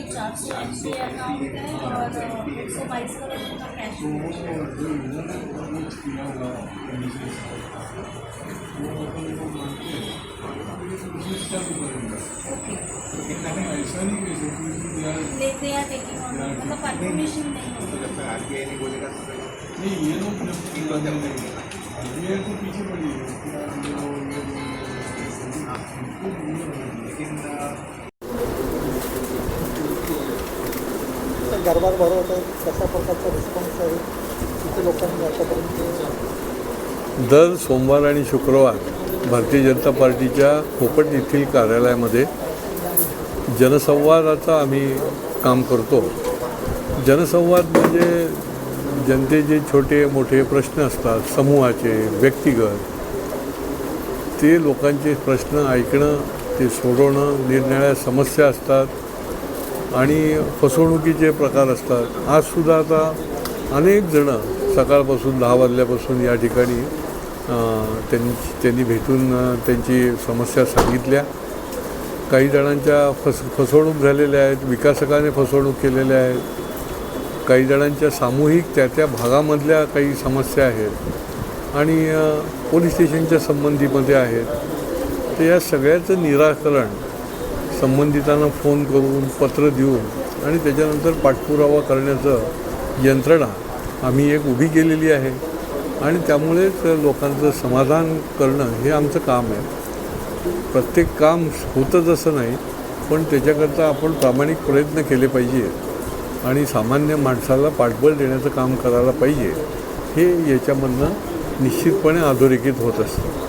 480 account है और 122 करोड़ का कैश। तो वो जो इन्होंने किया हुआ मानते हैं बिजनेस चालू करेंगे। ओके, ऐसा नहीं कह सकते लेते या टेकिंग ऑन मतलब परमिशन नहीं है। आरबीआई ने बोलेगा नहीं, ये लोग आरबीआई तो पीछे पड़ी है लेकिन दरबार भरवत आहे, कशा प्रकारचा रिस्पॉन्स आहे किती लोकांनी आतापर्यंत? दर सोमवार आणि शुक्रवार भारतीय जनता पार्टीच्या कोपट येथील कार्यालयामध्ये जनसंवादाचा आम्ही काम करतो. जनसंवाद म्हणजे जनतेचे छोटे मोठे प्रश्न असतात, समूहाचे, व्यक्तिगत, ते लोकांचे प्रश्न ऐकणं, ते सोडवणं, निरनिराळ्या समस्या असतात आणि फसवणुकीचे प्रकार असतात. आजसुद्धा आता अनेक जणं सकाळपासून 10 वाजल्यापासून या ठिकाणी त्यांनी भेटून त्यांची समस्या सांगितल्या. काही जणांच्या फसवणूक झालेल्या आहेत, विकासकाने फसवणूक केलेल्या आहेत. काही जणांच्या सामूहिक त्या भागामधल्या काही समस्या आहेत आणि पोलीस स्टेशनच्या संबंधीमध्ये आहेत. तर या सगळ्याचं निराकरण संबंधितांना फोन करून, पत्र देऊन आणि त्याच्यानंतर पाठपुरावा करण्याचं यंत्रणा आम्ही एक उभी केलेली आहे आणि त्यामुळेच लोकांचं समाधान करणं हे आमचं काम आहे. प्रत्येक काम होतंच असं नाही, पण त्याच्याकरता आपण प्रामाणिक प्रयत्न केले पाहिजे आणि सामान्य माणसाला पाठबळ देण्याचं काम करायला पाहिजे. हे याच्यामधनं निश्चितपणे अधोरेखित होत असतं.